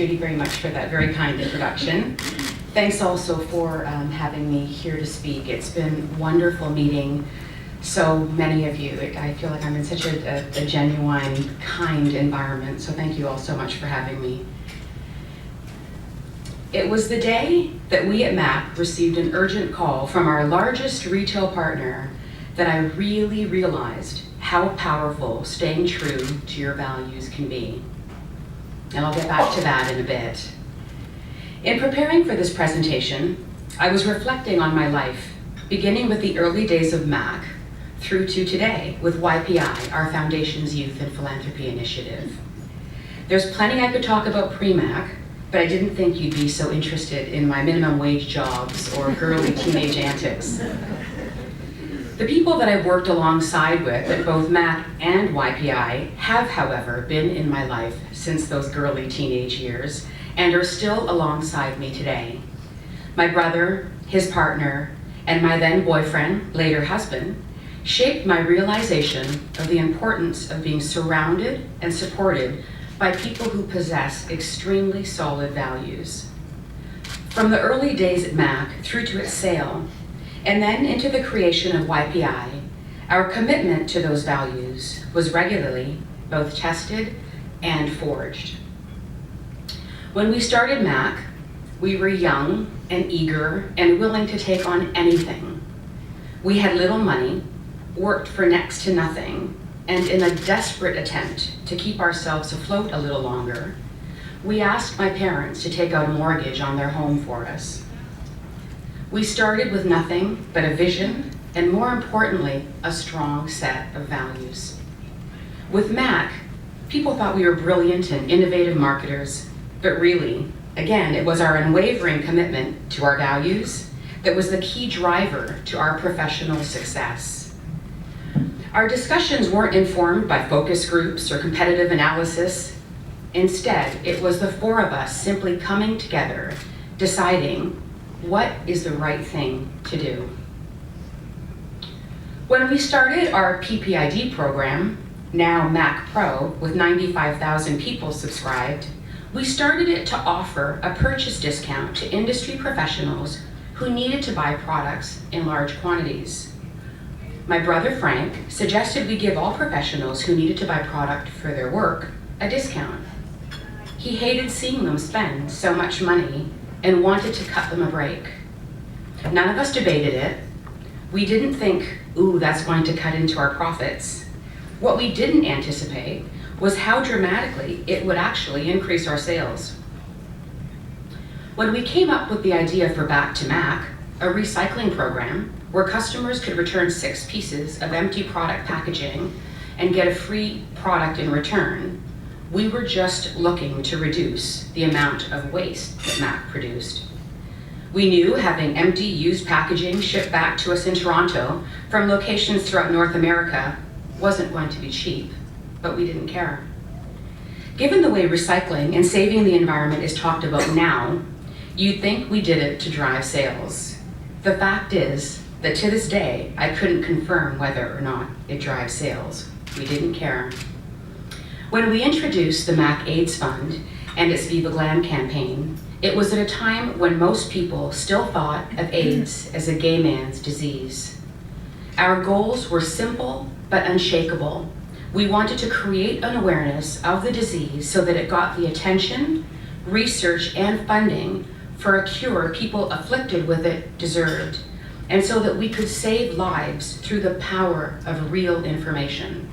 Judy, very much for that very kind introduction. Thanks also for having me here to speak. It's been wonderful meeting so many of you. I feel like I'm in such a genuine, kind environment, so thank you all so much for having me. It was the day that we at MAC received an urgent call from our largest retail partner that I really realized how powerful staying true to your values can be. And I'll get back to that in a bit. In preparing for this presentation, I was reflecting on my life, beginning with the early days of MAC through to today with YPI, our foundation's Youth and Philanthropy Initiative. There's plenty I could talk about pre-MAC, but I didn't think you'd be so interested in my minimum wage jobs or girly teenage antics. The people that I've worked alongside with at both MAC and YPI have, however, been in my life since those girly teenage years and are still alongside me today. My brother, his partner, and my then boyfriend, later husband, shaped my realization of the importance of being surrounded and supported by people who possess extremely solid values. From the early days at MAC through to its sale, and then into the creation of YPI, our commitment to those values was regularly both tested and forged. When we started MAC, we were young and eager and willing to take on anything. We had little money, worked for next to nothing, and in a desperate attempt to keep ourselves afloat a little longer, we asked my parents to take out a mortgage on their home for us. We started with nothing but a vision, and more importantly, a strong set of values. With MAC, people thought we were brilliant and innovative marketers, but really, again, it was our unwavering commitment to our values that was the key driver to our professional success. Our discussions weren't informed by focus groups or competitive analysis. Instead, it was the four of us simply coming together, deciding what is the right thing to do. When we started our PPID program, now MAC Pro, with 95,000 people subscribed, we started it to offer a purchase discount to industry professionals who needed to buy products in large quantities. My brother Frank suggested we give all professionals who needed to buy product for their work a discount. He hated seeing them spend so much money and wanted to cut them a break. None of us debated it. We didn't think, ooh, that's going to cut into our profits. What we didn't anticipate was how dramatically it would actually increase our sales. When we came up with the idea for Back to MAC, a recycling program where customers could return 6 pieces of empty product packaging and get a free product in return, we were just looking to reduce the amount of waste that MAC produced. We knew having empty used packaging shipped back to us in Toronto from locations throughout North America wasn't going to be cheap, but we didn't care. Given the way recycling and saving the environment is talked about now, you'd think we did it to drive sales. The fact is that to this day, I couldn't confirm whether or not it drives sales. We didn't care. When we introduced the MAC AIDS Fund and its Viva Glam campaign, it was at a time when most people still thought of AIDS as a gay man's disease. Our goals were simple but unshakable. We wanted to create an awareness of the disease so that it got the attention, research, and funding for a cure people afflicted with it deserved, and so that we could save lives through the power of real information.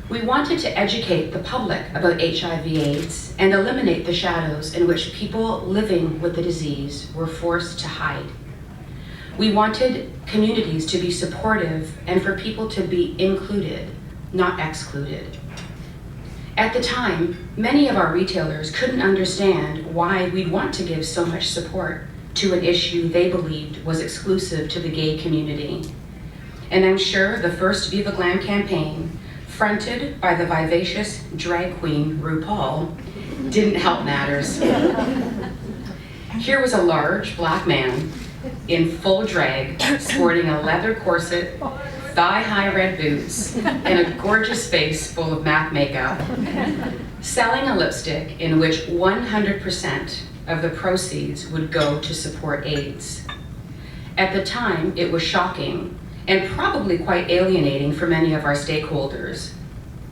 We wanted to educate the public about HIV/AIDS and eliminate the shadows in which people living with the disease were forced to hide. We wanted communities to be supportive and for people to be included, not excluded. At the time, many of our retailers couldn't understand why we'd want to give so much support to an issue they believed was exclusive to the gay community. And I'm sure the first Viva Glam campaign, fronted by the vivacious drag queen RuPaul, didn't help matters. Here was a large black man in full drag, sporting a leather corset, thigh-high red boots, and a gorgeous face full of MAC makeup, selling a lipstick in which 100% of the proceeds would go to support AIDS. At the time, it was shocking and probably quite alienating for many of our stakeholders.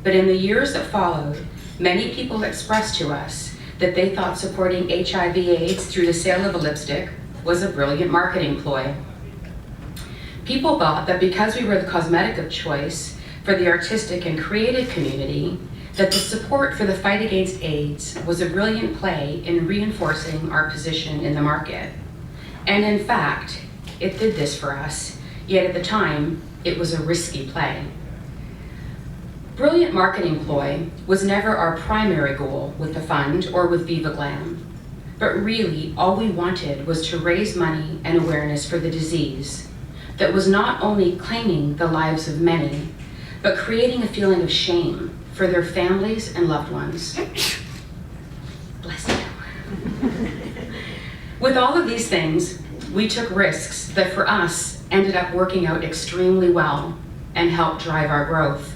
But in the years that followed, many people expressed to us that they thought supporting HIV/AIDS through the sale of a lipstick was a brilliant marketing ploy. People thought that because we were the cosmetic of choice for the artistic and creative community, that the support for the fight against AIDS was a brilliant play in reinforcing our position in the market. And in fact, it did this for us, yet at the time, it was a risky play. Brilliant marketing ploy was never our primary goal with the fund or with Viva Glam, but really all we wanted was to raise money and awareness for the disease that was not only claiming the lives of many, but creating a feeling of shame for their families and loved ones. Bless you. With all of these things, we took risks that for us ended up working out extremely well and helped drive our growth,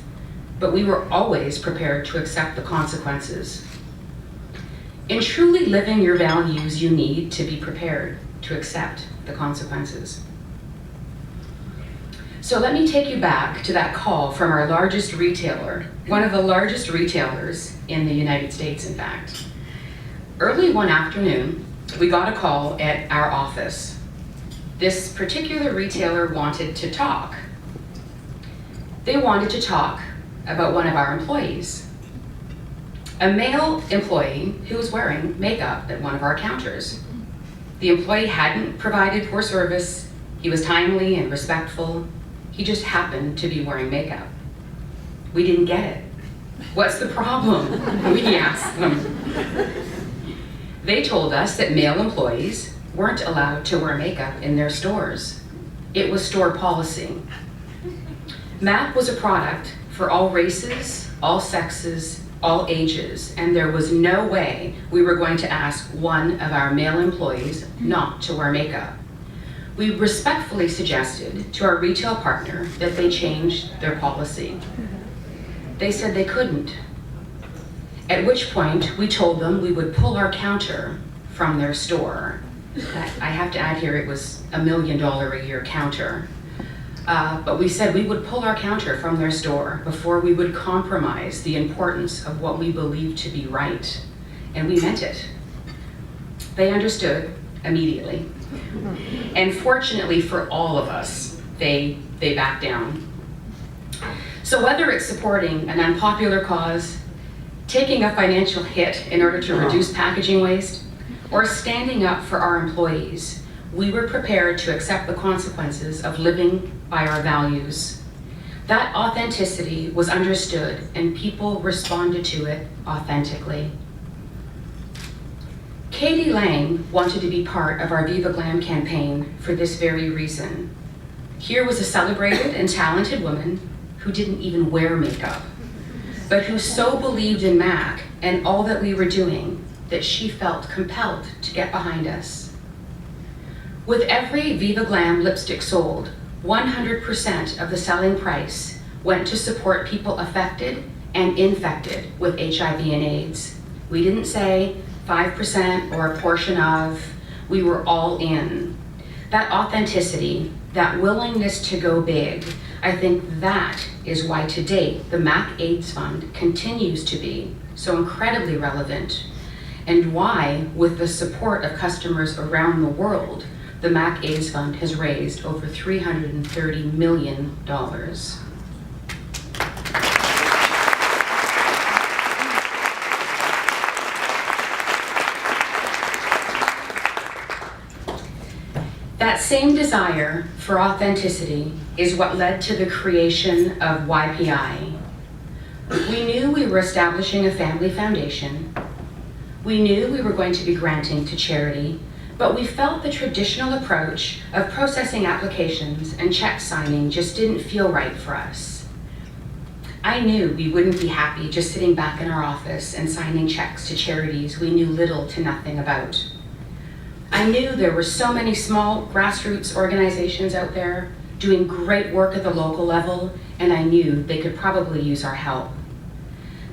but we were always prepared to accept the consequences. In truly living your values, you need to be prepared to accept the consequences. So let me take you back to that call from our largest retailer, one of the largest retailers in the United States, in fact. Early one afternoon, we got a call at our office. This particular retailer wanted to talk. They wanted to talk about one of our employees, a male employee who was wearing makeup at one of our counters. The employee hadn't provided poor service. He was timely and respectful. He just happened to be wearing makeup. We didn't get it. What's the problem? We asked them. They told us that male employees weren't allowed to wear makeup in their stores. It was store policy. MAC was a product for all races, all sexes, all ages, and there was no way we were going to ask one of our male employees not to wear makeup. We respectfully suggested to our retail partner that they change their policy. They said they couldn't, at which point we told them we would pull our counter from their store. I have to add here, it was $1 million a year counter. But we said we would pull our counter from their store before we would compromise the importance of what we believed to be right. And we meant it. They understood immediately. And fortunately for all of us, they backed down. So whether it's supporting an unpopular cause, taking a financial hit in order to reduce packaging waste, or standing up for our employees, we were prepared to accept the consequences of living by our values. That authenticity was understood and people responded to it authentically. Katie Lang wanted to be part of our Viva Glam campaign for this very reason. Here was a celebrated and talented woman who didn't even wear makeup, but who so believed in MAC and all that we were doing that she felt compelled to get behind us. With every Viva Glam lipstick sold, 100% of the selling price went to support people affected and infected with HIV and AIDS. We didn't say 5% or a portion of, we were all in. That authenticity, that willingness to go big, I think that is why to date the MAC AIDS Fund continues to be so incredibly relevant, and why, with the support of customers around the world, the MAC AIDS Fund has raised over $330 million. That same desire for authenticity is what led to the creation of YPI. We knew we were establishing a family foundation. We knew we were going to be granting to charity, but we felt the traditional approach of processing applications and check signing just didn't feel right for us. I knew we wouldn't be happy just sitting back in our office and signing checks to charities we knew little to nothing about. I knew there were so many small grassroots organizations out there doing great work at the local level, and I knew they could probably use our help.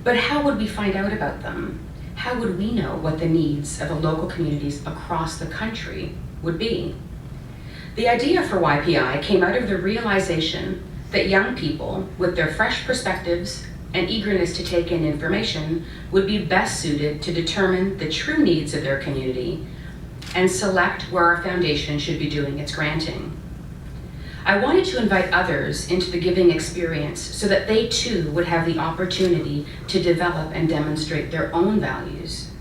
But how would we find out about them? How would we know what the needs of the local communities across the country would be? The idea for YPI came out of the realization that young people, with their fresh perspectives and eagerness to take in information, would be best suited to determine the true needs of their community and select where our foundation should be doing its granting. I wanted to invite others into the giving experience so that they too would have the opportunity to develop and demonstrate their own values.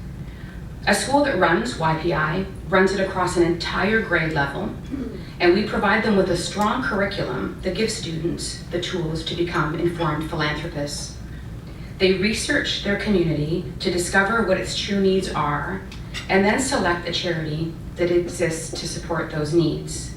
A school that runs YPI runs it across an entire grade level, and we provide them with a strong curriculum that gives students the tools to become informed philanthropists. They research their community to discover what its true needs are, and then select a charity that exists to support those needs.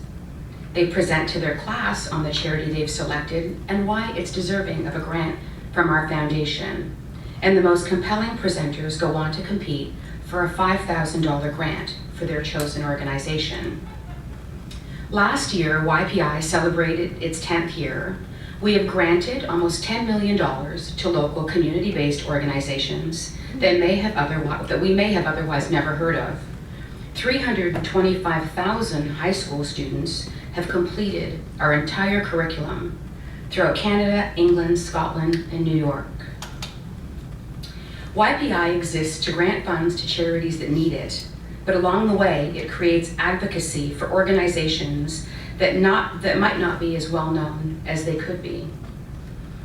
They present to their class on the charity they've selected and why it's deserving of a grant from our foundation. And the most compelling presenters go on to compete for a $5,000 grant for their chosen organization. Last year, YPI celebrated its 10th year. We have granted almost $10 million to local community-based organizations that we may have otherwise never heard of. 325,000 high school students have completed our entire curriculum throughout Canada, England, Scotland, and New York. YPI exists to grant funds to charities that need it, but along the way, it creates advocacy for organizations that might not be as well known as they could be.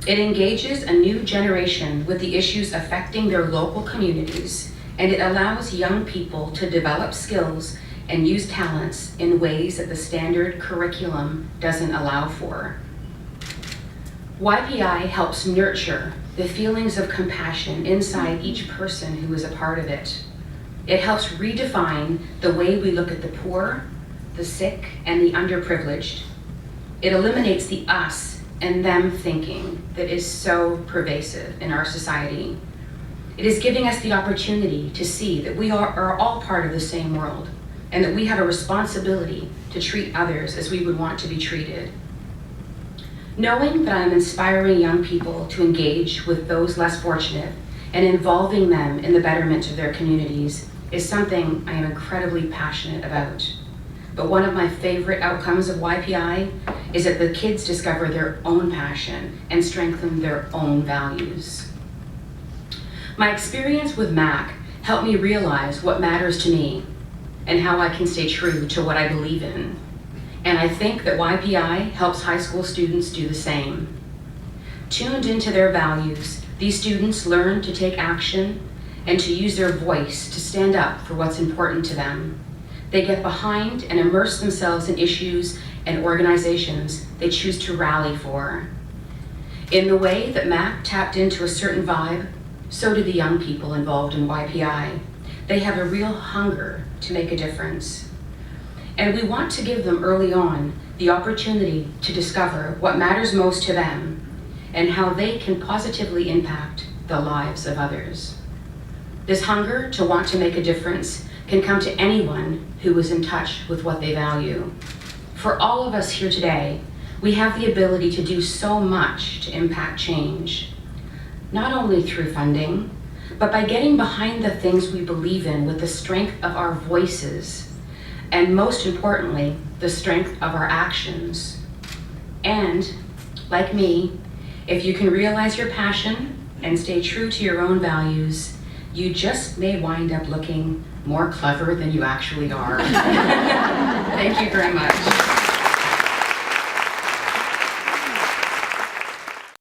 It engages a new generation with the issues affecting their local communities, and it allows young people to develop skills and use talents in ways that the standard curriculum doesn't allow for. YPI helps nurture the feelings of compassion inside each person who is a part of it. It helps redefine the way we look at the poor, the sick, and the underprivileged. It eliminates the us and them thinking that is so pervasive in our society. It is giving us the opportunity to see that we are all part of the same world, and that we have a responsibility to treat others as we would want to be treated. Knowing that I'm inspiring young people to engage with those less fortunate and involving them in the betterment of their communities is something I am incredibly passionate about. But one of my favorite outcomes of YPI is that the kids discover their own passion and strengthen their own values. My experience with MAC helped me realize what matters to me and how I can stay true to what I believe in. And I think that YPI helps high school students do the same. Tuned into their values, these students learn to take action and to use their voice to stand up for what's important to them. They get behind and immerse themselves in issues and organizations they choose to rally for. In the way that MAC tapped into a certain vibe, so do the young people involved in YPI. They have a real hunger to make a difference. And we want to give them early on the opportunity to discover what matters most to them and how they can positively impact the lives of others. This hunger to want to make a difference can come to anyone who is in touch with what they value. For all of us here today, we have the ability to do so much to impact change, not only through funding, but by getting behind the things we believe in with the strength of our voices, and most importantly, the strength of our actions. And, like me, if you can realize your passion and stay true to your own values, you just may wind up looking more clever than you actually are. Thank you very much.